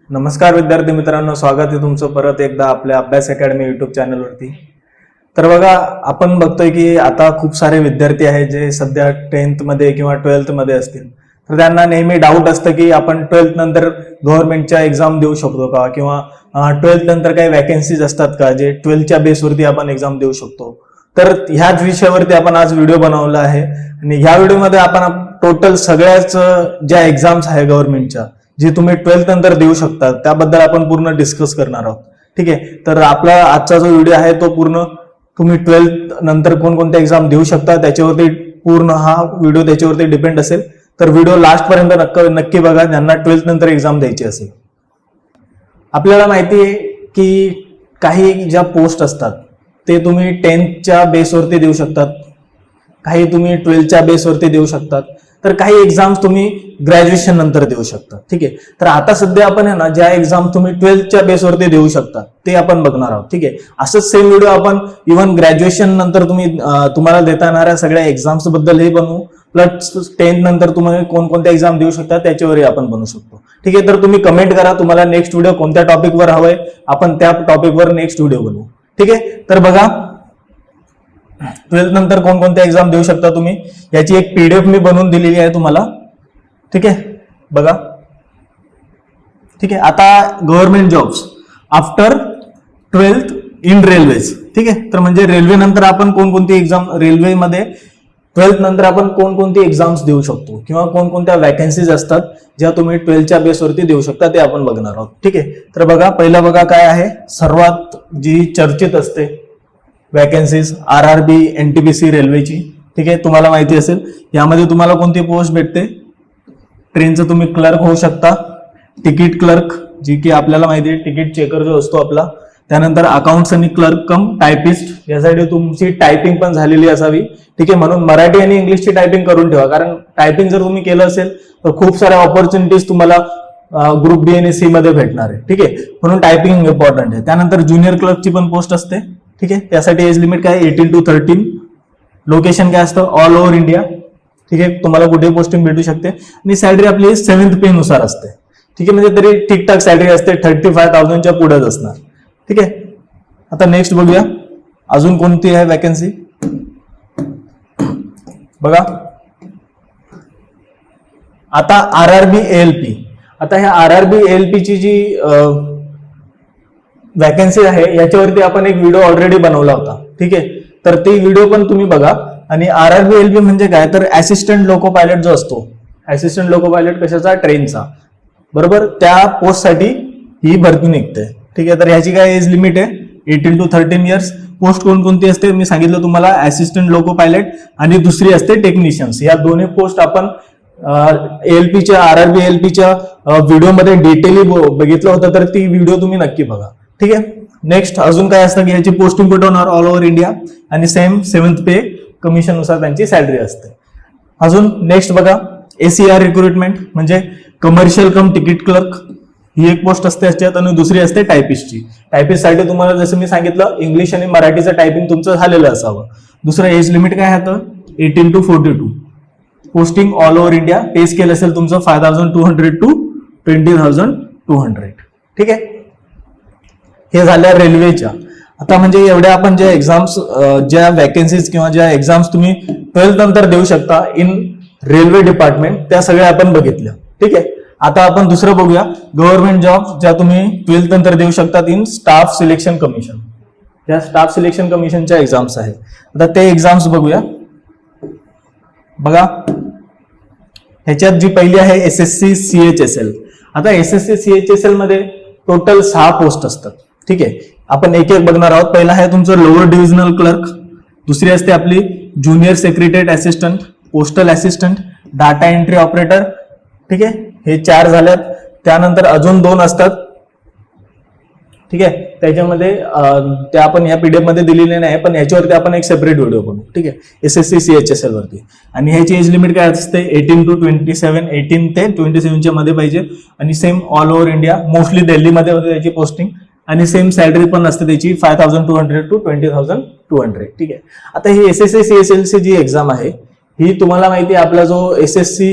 नमस्कार विद्यार्थी मित्रांनो, स्वागत आहे तुमचं परत एकदा आपल्या अभ्यास अकॅडमी युट्यूब चॅनलवरती. तर बघा, आपण बघतोय की आता खूप सारे विद्यार्थी आहेत जे सध्या 10th मध्ये किंवा 12th मध्ये असतील. तर त्यांना नेहमी डाऊट असतं की आपण 12th नंतर गव्हर्नमेंटच्या एक्झाम देऊ शकतो का, किंवा 12th नंतर काही वॅकन्सीज असतात का जे 12th च्या बेसवरती आपण एक्झाम देऊ शकतो. तर ह्याच विषयावरती आपण आज व्हिडिओ बनवला आहे आणि ह्या व्हिडिओमध्ये आपण टोटल सगळ्याच ज्या एक्झाम्स आहे गव्हर्नमेंटच्या जे तुम्ही 12th नंतर देऊ शकता त्याबद्दल आपण पूर्ण डिस्कस करणार आहोत. ठीक आहे, तर आपला आजचा जो व्हिडिओ आहे तो पूर्ण तुम्ही 12th नंतर कोणकोणत्या एक्झाम देऊ शकता त्याच्यावरती पूर्ण हा व्हिडिओ त्याच्यावरती डिपेंड असेल. तर व्हिडिओ लास्ट पर्यंत नक्की बघा ज्यांना 12th नंतर एक्झाम द्यायची असेल. आपल्याला माहिती आहे की काही ज्या पोस्ट असतात ते तुम्ही 10thच्या बेसवरती देऊ शकतात, काही तुम्ही 12thच्या बेसवरती देऊ शकतात, तर काही एक्झाम्स तुम्ही ग्रॅज्युएशन नंतर देऊ शकता. ठीक आहे, तर आता सध्या आपण आहे ना ज्या एक्झाम तुम्ही 12thच्या बेसवरती देऊ शकता ते आपण बघणार आहोत. ठीक आहे, असंच सेम व्हिडिओ आपण इव्हन ग्रॅज्युएशन नंतर तुम्हाला देता येणाऱ्या सगळ्या एक्झाम्स बद्दलही बनवू, प्लस 10th नंतर तुम्ही कोणकोणत्या एक्झाम देऊ शकता त्याच्यावरही आपण बनवू शकतो. ठीक आहे, तर तुम्ही कमेंट करा तुम्हाला नेक्स्ट व्हिडिओ कोणत्या टॉपिकवर हवंय, आपण त्या टॉपिकवर नेक्स्ट व्हिडिओ बनवू. ठीक आहे, तर बघा 12th नंतर कोणकोणत्या एक्झाम देऊ शकता तुम्ही, याची एक पीडीएफ मी बनवून दिलेली आहे तुम्हाला. ठीक आहे, बघा. ठीक आहे, आता government jobs after 12th in railways. ठीक आहे, तर म्हणजे रेल्वे नंतर आपण कोणकोणती एक्झाम, रेल्वेमध्ये 12th नंतर आपण कोणकोणती एक्झाम्स देऊ शकतो किंवा कोणकोणत्या वॅकन्सीज असतात ज्या तुम्ही 12thच्या बेसवरती देऊ शकता ते आपण बघणार आहोत. ठीक आहे, तर बघा पहिलं बघा काय आहे सर्वात जी चर्चेत असते वॅकन्सीज RRB NTPC रेल्वेची. ठीक आहे, तुम्हाला माहिती असेल यामध्ये तुम्हाला कोणती पोस्ट भेटते, ट्रेनचं तुम्ही क्लर्क होऊ शकता, तिकीट क्लर्क जी की आपल्याला माहिती आहे तिकीट चेकर जो असतो आपला, त्यानंतर अकाउंट्स आणि क्लर्क कम टायपिस्ट, यासाठी तुमची टायपिंग पण झालेली असावी. ठीक आहे, म्हणून मराठी आणि इंग्लिशची टायपिंग करून ठेवा, कारण टायपिंग जर तुम्ही केलं असेल तर खूप साऱ्या ऑपॉर्च्युनिटीज तुम्हाला ग्रुप B आणि C मध्ये भेटणार आहे. ठीक आहे, म्हणून टायपिंग इम्पॉर्टंट आहे. त्यानंतर ज्युनियर क्लर्कची पण पोस्ट असते. ठीक आहे, त्यासाठी एज लिमिट काय 18 to 13, लोकेशन काय असतं ऑल ओव्हर इंडिया. ठीक आहे, तुम्हाला कुठे पोस्टिंग भेटू शकते आणि सॅलरी आपली 7th पे नुसार असते. ठीक आहे, म्हणजे तरी ठीकठाक सॅलरी असते, 35,000च्या पुढेच असणार. ठीक आहे, आता नेक्स्ट बघूया अजून कोणती आहे वॅकन्सी. बघा आता RRB ALP. आता ह्या RRB ALP ची जी वॅकन्सी आहे याच्यावरती आपण एक व्हिडिओ ऑलरेडी बनवला होता. ठीक आहे, तर ती व्हिडिओ पण तुम्ही बघा. आणि RRB ALP म्हणजे काय, तर असिस्टंट लोको पायलट जो असतो, असिस्टंट लोको पायलट कशाचा, ट्रेनचा, बरोबर, त्या पोस्टसाठी ही भरती निघते. ठीक आहे, तर ह्याची काय एज लिमिट आहे 18 to 13 इयर्स. पोस्ट कोणकोणती असते मी सांगितलं तुम्हाला, असिस्टंट लोको पायलट आणि दुसरी असते टेक्निशियन्स. या दोन्ही पोस्ट आपण ALPच्या RRB ALPच्या व्हिडिओमध्ये डिटेली बघितलं होतं, तर ती व्हिडिओ तुम्ही नक्की बघा. ठीक आहे, नेक्स्ट अजून काय असतं की ह्याची पोस्टिंग कुठे होणार, ऑल ओव्हर इंडिया, आणि सेम 7th पे कमिशन नुसार त्यांची सॅलरी असते. अजून नेक्स्ट बघा ACR रिक्रुटमेंट म्हणजे कमर्शियल कम तिकीट क्लर्क, ही एक पोस्ट असते याच्यात, आणि दुसरी असते टायपिस्टची. टायपिस्टसाठी तुम्हाला जसं मी सांगितलं इंग्लिश आणि मराठीचं टायपिंग तुमचं झालेलं असावं. दुसरं एज लिमिट काय आहे 18 to 42, posting all over India, pay scale असेल तुमचं 5,200 to 20,200. ठीक आहे, हे झाल्या रेल्वेच्या. आता म्हणजे एवढ्या आपण ज्या एक्झाम्स, ज्या वॅकन्सीज किंवा ज्या एक्झाम्स तुम्ही 12th नंतर देऊ शकता इन रेल्वे डिपार्टमेंट त्या सगळ्या आपण बघितल्या. ठीक आहे, आता आपण दुसरं बघूया गव्हर्नमेंट जॉब ज्या तुम्ही 12th नंतर देऊ शकतात इन स्टाफ सिलेक्शन कमिशन. या स्टाफ सिलेक्शन कमिशनच्या एक्झाम्स आहेत. आता ते एक्झाम्स बघूया. बघा ह्याच्यात जी पहिली आहे SSC CHSL. आता SSC CHSL मध्ये टोटल 6 पोस्ट असतात. ठीक आहे, आपण एक एक बघणार आहोत. पहिला आहे तुमचं लोअर डिव्हिजनल क्लर्क, दुसरी असते आपली junior secretariat assistant, postal assistant, data entry operator. ठीक आहे, हे 4 झाल्यात. त्यानंतर अजून 2 असतात. ठीक आहे, त्याच्यामध्ये त्या आपण या पीडीएफ मध्ये दिलेले नाही, पण याच्यावरती आपण एक सेपरेट व्हिडिओ बनवू. ठीक आहे, SSC CHSL वरती. आणि ह्याची एज लिमिट काय असते 18 to 27, 18 ते 27च्या मध्ये पाहिजे, आणि same all over India, mostly दिल्लीमध्ये होते त्याची पोस्टिंग, आणि सेम सॅलरी पण असते त्याची 5,200 to 20,200. ठीक आहे, आता ही SSC CHSL जी एक्झाम आहे ही तुम्हाला माहिती आहे आपला जो SSC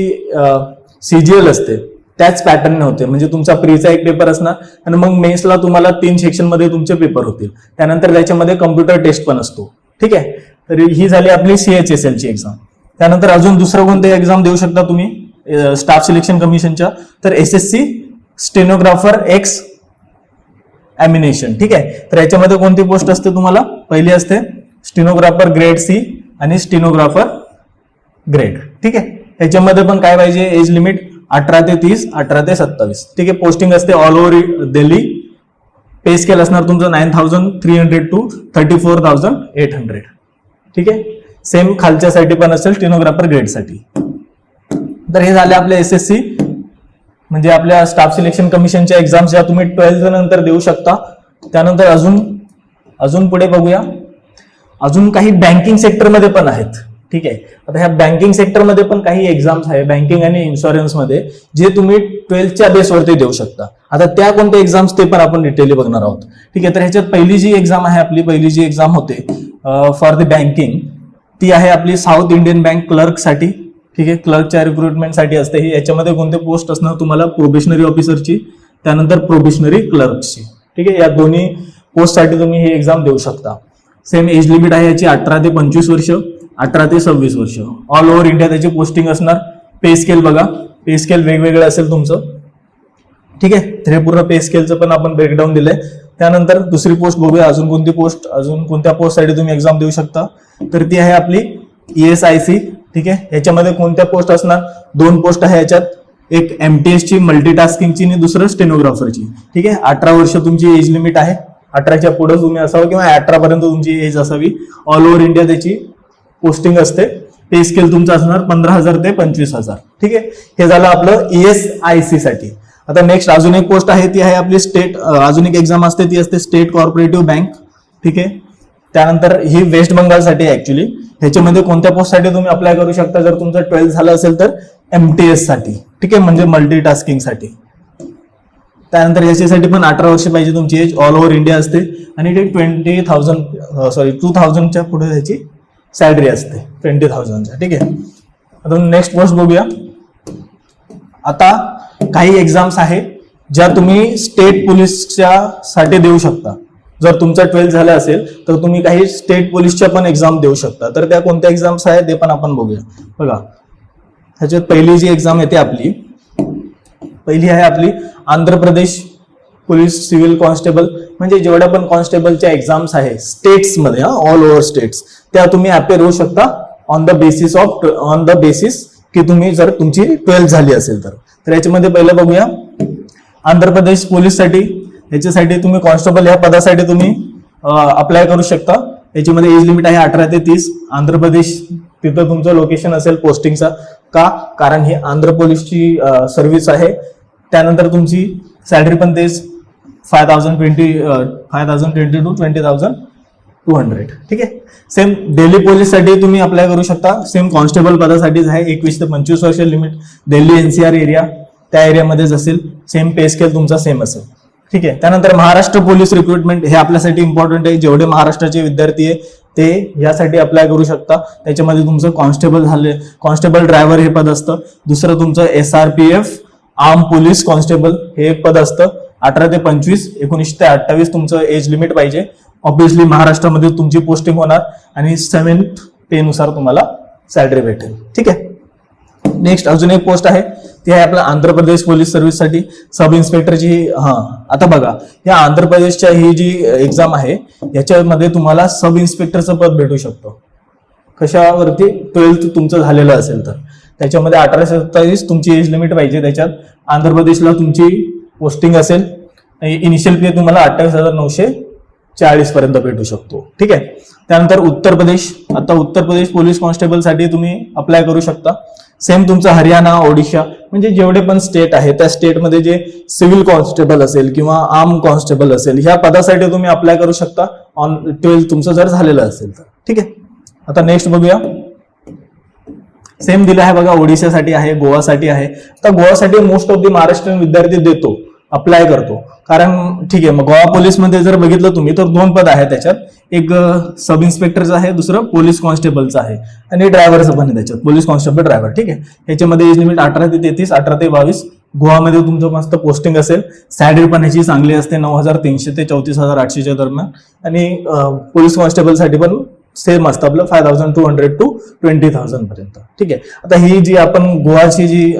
CGL असते त्याच पॅटर्नने होते. म्हणजे तुमचा प्रीचा एक पेपर असणार आणि मग मेन्सला तुम्हाला 3 सेक्शन मध्ये तुमचे पेपर होतील. त्यानंतर त्याच्यामध्ये कम्प्युटर टेस्ट पण असतो. ठीक आहे, तर ही झाली आपली CHSL ची एक्झाम. त्यानंतर अजून दुसरं कोणते एक्झाम देऊ शकता तुम्ही स्टाफ सिलेक्शन कमिशनच्या, तर SSC स्टेनोग्राफर एक्स एमिनेशन. ठीक आहे, तर याच्यामध्ये कोणती पोस्ट असते तुम्हाला? पहिली असते स्टेनोग्राफर ग्रेड C आणि स्टेनोग्राफर ग्रेड. ठीक आहे, याच्यामध्ये पण काय पाहिजे? एज लिमिट 18 ते 30, 18 ते 27. ठीक आहे, पोस्टिंग असते ऑल ओव्हर दिल्ली. पे स्केल असणार तुमचं 9300 टू 34,800. ठीक आहे, सेम खालच्यासाठी पण असेल स्टेनोग्राफर ग्रेडसाठी. तर हे झाले आपले SSC म्हणजे आपल्या स्टाफ सिलेक्शन कमिशनच्या एक्झाम्स ज्या तुम्ही 12th नंतर देऊ शकता. त्यानंतर अजून पुढे बघूया, अजून काही बँकिंग सेक्टरमध्ये पण आहेत. ठीक आहे, आता ह्या बँकिंग सेक्टरमध्ये पण काही एक्झाम्स आहे बँकिंग आणि इन्शुरन्स मध्ये, जे तुम्ही 12th बेसवरती देऊ शकता. आता त्या कोणत्या एक्झाम्स ते पण आपण डिटेली बघणार आहोत. ठीक आहे, तर ह्याच्यात पहिली जी एक्झाम आहे आपली, पहिली जी एक्झाम होते फॉर द बँकिंग, ती आहे आपली साऊथ इंडियन बँक क्लर्क साठी. ठीक आहे, क्लर्कच्या रिक्रुटमेंटसाठी असते ही. याच्यामध्ये कोणते पोस्ट असणार तुम्हाला? प्रोबेशनरी ऑफिसरची, त्यानंतर प्रोबेशनरी क्लर्कची. ठीक आहे, या दोन्ही पोस्टसाठी तुम्ही ही एक्झाम देऊ शकता. सेम एज लिमिट आहे याची 18 ते 25 वर्ष, 18 ते 26 वर्ष. ऑल ओव्हर इंडिया त्याची पोस्टिंग असणार. पे स्केल बघा, पे स्केल वेगवेगळं असेल तुमचं. ठीक आहे, तर हे पूर्ण पे स्केलचं पण आपण ब्रेकडाऊन दिलंय. त्यानंतर दुसरी पोस्ट बघूया, अजून कोणती पोस्ट, अजून कोणत्या पोस्टसाठी तुम्ही एक्झाम देऊ शकता? तर ती आहे आपली ESIC. ठीक आहे, याच्यामध्ये कोणत्या पोस्ट असणार? 2 पोस्ट आहे याच्यात, एक MTS ची मल्टीटास्किंगची आणि दुसरं स्टेनोग्राफरची. ठीक आहे, 18 वर्ष तुमची एज लिमिट आहे. 18च्या पुढे तुम्ही असावं किंवा 18 पर्यंत तुमची एज असावी. ऑल ओव्हर इंडिया त्याची पोस्टिंग असते. पे स्केल तुमचं असणार 15,000 ते 25,000. ठीक आहे, हे झालं आपलं ESIC साठी. आता नेक्स्ट अजून एक पोस्ट आहे, ती आहे आपली स्टेट, अजून एक एक्झाम असते ती असते स्टेट कॉर्पोरेटिव्ह बँक. ठीक आहे, त्यानंतर ही वेस्ट बंगालसाठी ऍक्च्युली. ह्याच्यामध्ये कोणत्या पोस्टसाठी तुम्ही अप्लाय करू शकता? जर तुमचं 12th झालं असेल तर MTS साठी. ठीक आहे, म्हणजे मल्टीटास्किंग साठी. त्यानंतर याच्यासाठी पण 18 वर्ष पाहिजे तुमची एज. ऑल ओव्हर इंडिया असते आणि ते 2000च्या पुढे त्याची सॅलरी असते 20,000च्या. ठीक आहे, आता नेक्स्ट पोस्ट बघूया. आता काही एक्झाम्स आहे ज्या तुम्ही स्टेट पोलीसच्या साठी देऊ शकता. जर तुमचं 12th झालं असेल तर तुम्ही काही स्टेट पोलीसच्या पण एक्झाम देऊ शकता. तर त्या कोणत्या एक्झाम्स आहेत ते पण आपण बघूया. बघा, ह्याच्यात पहिली जी एक्झाम येते आपली, पहिली आहे आपली Andhra Pradesh police civil constable. म्हणजे जेवढ्या पण कॉन्स्टेबलच्या एक्झाम्स आहे स्टेट्समध्ये, ऑल ओव्हर स्टेट्स, त्या तुम्ही अपेअर होऊ शकता ऑन द बेसिस की तुम्ही जर तुमची 12th झाली असेल तर. तर याच्यामध्ये पहिलं बघूया आंध्र प्रदेश पोलीससाठी. याच्यासाठी तुम्ही कॉन्स्टेबल या पदासाठी तुम्ही अप्लाय करू शकता. याच्यामध्ये एज लिमिट आहे 18 ते 30. आंध्र प्रदेश तिथं तुमचं लोकेशन असेल पोस्टिंगचा. का? कारण ही आंध्र पोलीसची सर्व्हिस आहे. त्यानंतर तुमची सॅलरी पण तेच 5,020 टू 20,200. ठीक आहे, सेम दिल्ली पोलीससाठी तुम्ही अप्लाय करू शकता. सेम कॉन्स्टेबल पदासाठीच आहे. 21 ते 25 वर्ष लिमिट. दिल्ली NCR एरिया त्या एरियामध्येच असेल. सेम पे स्केल तुमचा सेम असेल. ठीक आहे, त्यानंतर महाराष्ट्र पोलीस रिक्रुटमेंट हे आपल्यासाठी इम्पॉर्टंट आहे. जेवढे महाराष्ट्राचे विद्यार्थी आहे ते यासाठी अप्लाय करू शकता. त्याच्यामध्ये तुमचं कॉन्स्टेबल झाले, कॉन्स्टेबल ड्रायव्हर हे पद असतं. दुसरं तुमचं SRPF आर्म पोलीस कॉन्स्टेबल हे एक पद असतं. 18 ते 25, 19 ते 28 तुमचं एज लिमिट पाहिजे. ऑब्व्हियसली महाराष्ट्रामध्ये तुमची पोस्टिंग होणार आणि 7th पे नुसार तुम्हाला सॅलरी भेटेल. ठीक आहे, नेक्स्ट अजून एक पोस्ट आहे, ती आहे आपल्या आंध्र प्रदेश पोलीस सर्व्हिससाठी सब इन्स्पेक्टरची. आता बघा, या आंध्र प्रदेशच्या ही जी एक्झाम आहे याच्यामध्ये तुम्हाला सब इन्स्पेक्टरचं पद भेटू शकतं. कशावरती? 12th तुमचं झालेलं असेल तर. त्याच्यामध्ये 18 ते 27 तुमची एज लिमिट पाहिजे. त्याच्यात आंध्र प्रदेशला तुमची पोस्टिंग असेल. इनिशियल पे तुम्हाला 28,940 पर्यंत भेटू शकतो. ठीक आहे, त्यानंतर उत्तर प्रदेश. आता उत्तर प्रदेश पोलीस कॉन्स्टेबल साठी तुम्ही अप्लाय करू शकता. सेम तुमचं हरियाणा, ओडिशा म्हणजे जेवढे पण स्टेट आहे त्या स्टेटमध्ये जे सिव्हिल कॉन्स्टेबल असेल किंवा आर्म कॉन्स्टेबल असेल ह्या पदासाठी तुम्ही अप्लाय करू शकता ऑन 12th तुमचं जर झालेलं असेल तर. ठीक आहे, आता नेक्स्ट बघूया. सेम दिलं आहे बघा, ओडिशासाठी आहे, गोवासाठी आहे. तर गोवासाठी मोस्ट ऑफ द महाराष्ट्रीयन विद्यार्थी देतो, अप्लाय करतो. कारण ठीक आहे, मग गोवा पोलीसमध्ये जर बघितलं तुम्ही तर 2 पद आहे त्याच्यात. एक सब इन्स्पेक्टरचं आहे, दुसरं पोलीस कॉन्स्टेबलचं आहे आणि ड्रायव्हरचं पण आहे त्याच्यात, पोलीस कॉन्स्टेबल ड्रायव्हर. ठीक आहे, याच्यामध्ये एज लिमिट 18 ते 33, 18 ते 22, गोवामध्ये तुमचं मस्त पोस्टिंग असेल, सॅलरी पण ह्याची चांगली असते 9,300 ते 34,800च्या दरम्यान, आणि पोलीस कॉन्स्टेबलसाठी पण सेम असतं आपलं 5,200 to 20,000 पर्यंत. ठीक आहे. आता ही जी आपण गोवाची जी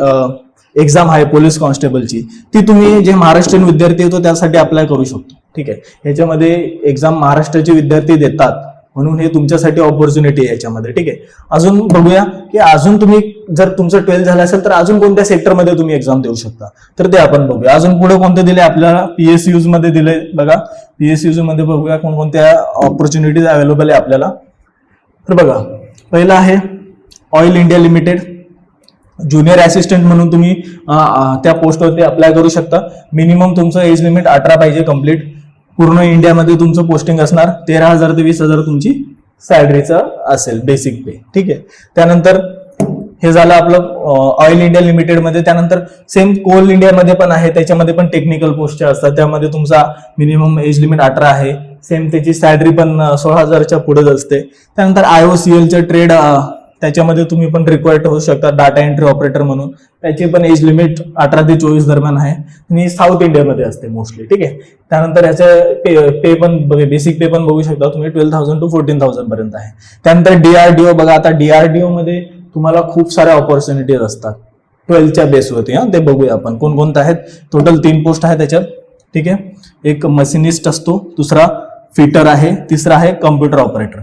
एक्झाम आहे पोलीस कॉन्स्टेबलची, ती तुम्ही जे महाराष्ट्रीयन विद्यार्थी येतो त्यासाठी अप्लाय करू शकतो. ठीक आहे. याच्यामध्ये एक्झाम महाराष्ट्राचे विद्यार्थी देतात म्हणून हे तुमच्यासाठी ऑपॉर्च्युनिटी आहे याच्यामध्ये. ठीक आहे. अजून बघूया की अजून तुम्ही जर तुमचं 12th झालं असेल तर अजून कोणत्या सेक्टरमध्ये तुम्ही एक्झाम देऊ शकता, तर ते आपण बघूया. अजून पुढे कोणते दिले आपल्याला, PSUs मध्ये दिले बघा. PSUs मध्ये बघूया कोणकोणत्या ऑपॉर्च्युनिटीज अवेलेबल आहे आपल्याला. तर बघा, पहिलं आहे oil India limited, junior assistant म्हणून तुम्ही त्या पोस्टवरती अप्लाय करू शकता. मिनिमम तुमचं एज लिमिट 18 पाहिजे कम्प्लीट. पूर्ण इंडियामध्ये तुमचं पोस्टिंग असणार. 13,000 ते 20,000 तुमची सॅलरीचं असेल बेसिक पे. ठीक आहे. त्यानंतर हे झालं आपलं ऑइल इंडिया लिमिटेड मध्ये. त्यानंतर सेम कोल इंडियामध्ये पण आहे, त्याच्यामध्ये पण टेक्निकल पोस्ट असतात, त्यामध्ये तुमचा मिनिमम एज लिमिट 18 आहे. सेम त्याची सॅलरी पण 16,000च्या पुढेच असते. त्यानंतर IOCLचं ट्रेड, त्याच्यामध्ये तुम्ही पण रिक्वायर्ड होऊ शकता डाटा एंट्री ऑपरेटर म्हणून. त्याची पण एज लिमिट 18 ते 24 दरम्यान आहे आणि साऊथ इंडियामध्ये असते मोस्टली. ठीक आहे. त्यानंतर याचं पे पण बेसिक पे पण बघू शकता तुम्ही 12,000 to 14,000 पर्यंत आहे. त्यानंतर DRDO बघा. आता DRDO मध्ये तुम्हाला खूप साऱ्या ऑपॉर्च्युनिटीज असतात 12th बेसवरती. ते बघूया आपण कोणकोणत्या आहेत. टोटल 3 पोस्ट आहेत त्याच्यात. ठीक आहे. एक मशिनिस्ट असतो, दुसरा फिटर आहे, तिसरा आहे कम्प्युटर ऑपरेटर.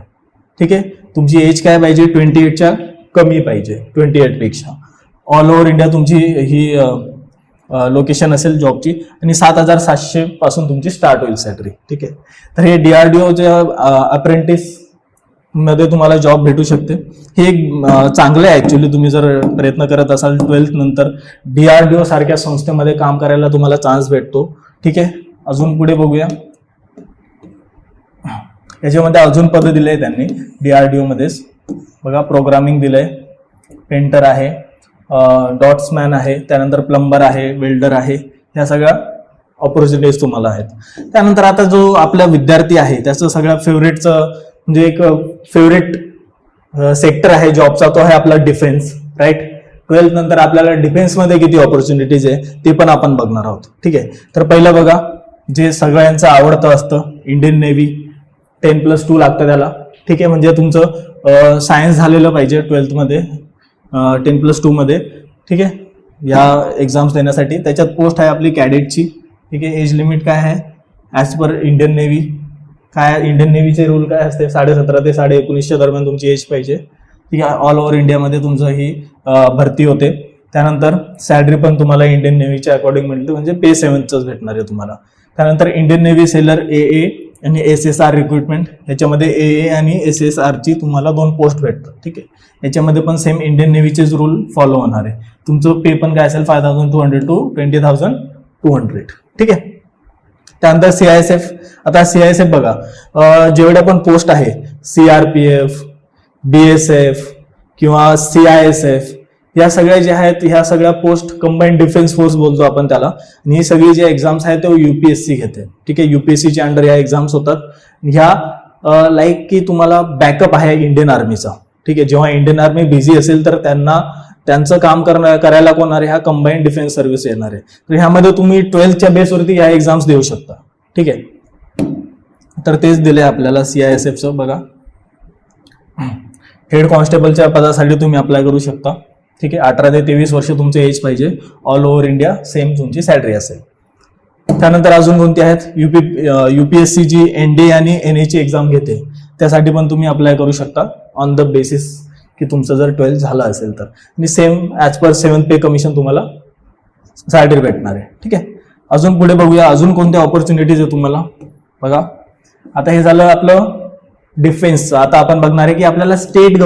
ठीक आहे. तुमची एज काय पाहिजे, 28च्या कमी पाहिजे, 28 पेक्षा. ऑल ओव्हर इंडिया तुमची ही लोकेशन असेल जॉबची, आणि 7,700 पासून तुमची स्टार्ट होईल सॅलरी. ठीक आहे. तर हे DRDOच्या अप्रेंटिस मध्ये तुम्हाला जॉब भेटू शकते. हे एक चांगलं आहे ऍक्च्युली. तुम्ही जर प्रयत्न करत असाल 12th नंतर, DRDO सारख्या संस्थेमध्ये काम करायला तुम्हाला चान्स भेटतो. ठीक आहे. अजून पुढे बघूया. याच्यामध्ये अजून पद दिले त्यांनी DRDO मध्येच बघा. प्रोग्रामिंग दिलंय, पेंटर आहे, डॉट्समॅन आहे, त्यानंतर प्लंबर आहे, वेल्डर आहे. ह्या सगळ्या ऑपॉर्च्युनिटीज तुम्हाला आहेत. त्यानंतर आता जो आपला विद्यार्थी आहे त्याचं सगळ्या फेवरेटचं म्हणजे एक फेवरेट सेक्टर आहे जॉबचा, तो आहे आपला डिफेन्स. राईट. 12th नंतर आपल्याला डिफेन्समध्ये किती ऑपॉर्च्युनिटीज आहे ते पण आपण बघणार आहोत. ठीक आहे. तर पहिलं बघा, जे सगळ्यांचं आवडतं असतं इंडियन नेव्ही, 10+2 लागतं त्याला. ठीक आहे. म्हणजे तुमचं सायन्स झालेलं पाहिजे 12th मध्ये, 10+2 मध्ये. ठीक आहे. या एक्झाम्स देण्यासाठी त्याच्यात पोस्ट आहे आपली कॅडेटची. ठीक आहे. एज लिमिट काय आहे ॲज पर इंडियन नेव्ही, काय इंडियन नेव्हीचे रूल काय असते, 17.5 ते 19.5 दरम्यान तुमची एज पाहिजे. ठीक आहे. ऑल ओव्हर इंडियामध्ये तुमचं ही भरती होते. त्यानंतर सॅलरी पण तुम्हाला इंडियन नेव्हीच्या अकॉर्डिंग मिळते, म्हणजे पे 7च भेटणार आहे तुम्हाला. त्यानंतर इंडियन नेव्ही सेलर AA आणि SSR रिक्रुटमेंट, याच्यामध्ये AA आणि SSRची तुम्हाला 2 पोस्ट भेटतात. ठीक आहे. याच्यामध्ये पण सेम इंडियन नेव्हीचेच रूल फॉलो होणार आहे. तुमचं पे पण काय असेल 5,200 to 20,200. ठीक आहे. त्यानंतर CISF. आता CISF बघा, जेवढ्या पण पोस्ट आहे CRPF, BSF किंवा CISF, या सगळ्या ज्या आहेत ह्या सगळ्या पोस्ट कंबाईंड डिफेन्स फोर्स बोलतो आपण त्याला. आणि ही सगळी जे एक्झाम्स आहेत ते UPSC घेते. ठीक आहे. UPSCच्या अंडर या एक्झाम्स होतात. ह्या लाईक की तुम्हाला बॅकअप आहे इंडियन आर्मीचा. ठीक आहे. जेव्हा इंडियन आर्मी बिझी असेल तर त्यांचं काम करायला कोण आहे, ह्या कंबाईंड डिफेन्स सर्व्हिस येणार आहे. तर ह्यामध्ये तुम्ही 12th बेसवरती या एक्झाम्स देऊ शकता. ठीक आहे. तर तेच दिले आपल्याला CISFचं बघा. हेड कॉन्स्टेबलच्या पदासाठी तुम्ही अप्लाय करू शकता. ठीक आहे. 18 ते 23 वर्ष तुमचे एज पाहिजे. ऑल ओव्हर इंडिया सेम तुमची सॅलरी असेल. त्यानंतर अजून कोणती आहेत, UPSC जी NDA आणि NA ची एक्झाम घेते त्यासाठी पण तुम्ही अप्लाय करू शकता ऑन द बेसिस की तुमचं जर 12th झालं असेल तर. आणि सेम ॲज पर 7th पे कमिशन तुम्हाला सॅलरी भेटणार आहे. ठीक आहे. अजून पुढे बघूया अजून कोणत्या ऑपॉर्च्युनिटीज आहे तुम्हाला बघा. आता हे झालं आपलं डिफेन्सचं. आता आपण बघणार आहे की आपल्याला स्टेट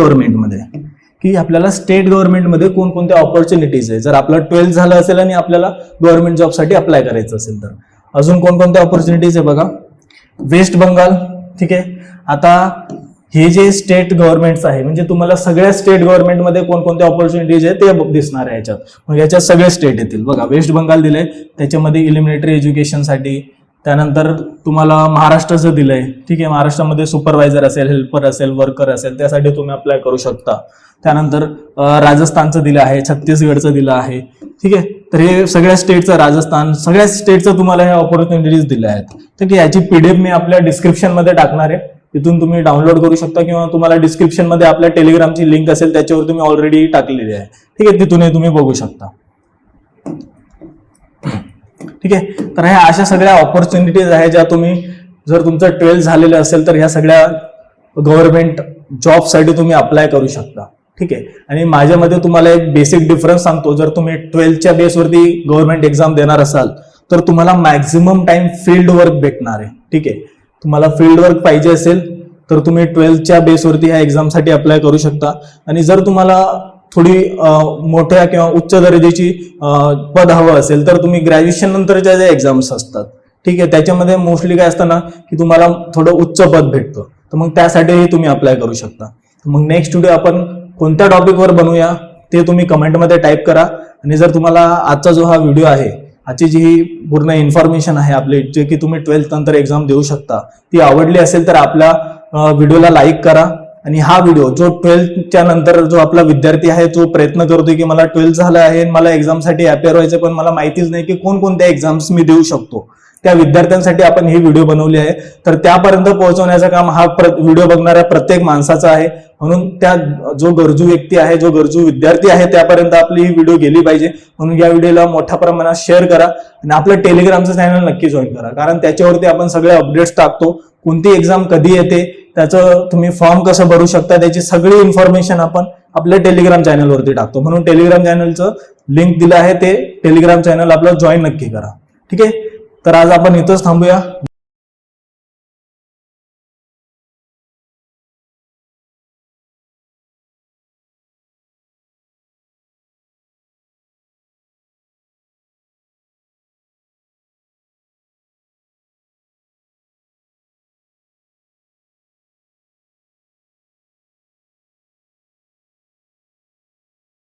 गव्हर्नमेंटमध्ये कोणकोणत्या ऑपॉर्च्युनिटीज आहे. जर आपलं 12th झालं असेल आणि आपल्याला गव्हर्नमेंट जॉबसाठी अप्लाय करायचं असेल तर अजून कोणकोणत्या ऑपॉर्च्युनिटीज आहे बघा. वेस्ट बंगाल. ठीक आहे. आता हे जे स्टेट गव्हर्नमेंट्स आहे म्हणजे तुम्हाला सगळ्या स्टेट गव्हर्नमेंटमध्ये कोणकोणत्या ऑपॉर्च्युनिटीज आहे ते दिसणार आहे याच्यात. मग याच्यात सगळे स्टेट येतील बघा. वेस्ट बंगाल दिलंय, त्याच्यामध्ये इलिमिनेटरी एज्युकेशनसाठी. त्यानंतर तुम्हाला महाराष्ट्राचं दिलंय. ठीक आहे. महाराष्ट्रामध्ये सुपरवायझर असेल, हेल्पर असेल, वर्कर असेल, त्यासाठी तुम्ही अप्लाय करू शकता. त्यानंतर राजस्थानचं दिलं आहे, छत्तीसगडचं दिलं आहे. ठीक आहे, तर हे सगळ्या स्टेटचं, राजस्थान सगळ्या स्टेटचं तुम्हाला हे ऑपॉर्च्युनिटीज दिल्या आहेत. ठीक आहे, याची पीडीएफ मी आपल्या डिस्क्रिप्शन मध्ये टाकणार आहे, तिथून तुम्ही डाउनलोड करू शकता किंवा तुम्हाला डिस्क्रिप्शन मध्ये आपल्या टेलिग्रामची लिंक असेल त्याच्यावर तुम्ही ऑलरेडी टाकलेली आहे. ठीक आहे, तिथूनही तुम्ही बघू शकता. ठीक आहे, तर ह्या अशा सगळ्या ऑपॉर्च्युनिटीज आहेत ज्या तुम्ही, जर तुमचं 12th झालेलं असेल तर ह्या सगळ्या गव्हर्नमेंट जॉबसाठी तुम्ही अप्लाय करू शकता. ठीक आहे, आणि माझ्यामध्ये तुम्हाला एक बेसिक डिफरन्स सांगतो. जर तुम्ही 12thच्या बेसवरती गव्हर्नमेंट एक्झाम देणार असाल तर तुम्हाला मॅक्झिमम टाइम फील्ड वर्क भेटणार आहे. ठीक आहे, तुम्हाला फील्ड वर्क पाहिजे असेल तर तुम्ही 12thच्या बेसवरती ह्या एक्झामसाठी अप्लाय करू शकता. आणि जर तुम्हाला थोडी मोठ्या किंवा उच्च दर्जाची पद हवं असेल तर तुम्ही ग्रॅज्युएशन नंतरच्या ज्या एक्झाम्स असतात, ठीक आहे, त्याच्यामध्ये मोस्टली काय असतं ना की तुम्हाला थोडं उच्च पद भेटतं, तर मग त्यासाठीही तुम्ही अप्लाय करू शकता. मग नेक्स्ट व्हिडिओ आपण कोणत्या टॉपिकवर बनवूया ते तुम्ही कमेंटमध्ये टाईप करा. आणि जर तुम्हाला आजचा जो हा व्हिडिओ आहे, आजची जी पूर्ण इन्फॉर्मेशन आहे आपली, जे की तुम्ही 12th नंतर एक्झाम देऊ शकता, ती आवडली असेल तर आपल्या व्हिडिओला लाईक करा. आणि हा व्हिडिओ जो 12thच्या नंतर जो आपला विद्यार्थी आहे जो प्रयत्न करतोय की मला 12th झालं आहे, मला एक्झामसाठी अपेअर व्हायचं पण मला माहितीच नाही की कोणकोणत्या एक्झाम्स मी देऊ शकतो, त्या विद्यार्थ्यांसाठी आपण ही व्हिडिओ बनवली आहे. तर त्यापर्यंत पोहोचवण्याचं काम हा व्हिडिओ बघणाऱ्या प्रत्येक माणसाचा आहे. म्हणून त्या जो गरजू व्यक्ती आहे, जो गरजू विद्यार्थी आहे, त्यापर्यंत आपली ही व्हिडिओ गेली पाहिजे. म्हणून या व्हिडिओला मोठ्या प्रमाणात शेअर करा आणि आपलं टेलिग्रामचं चॅनल नक्की जॉईन करा, कारण त्याच्यावरती आपण सगळे अपडेट्स टाकतो. कोणती एक्झाम कधी येते, त्याचं तुम्ही फॉर्म कसं भरू शकता, त्याची सगळी इन्फॉर्मेशन आपण आपल्या टेलिग्राम चॅनलवरती टाकतो. म्हणून टेलिग्राम चॅनलचं लिंक दिलं आहे, ते टेलिग्राम चॅनल आपलं जॉईन नक्की करा. ठीक आहे, तर आज आपण इथंच थांबूया.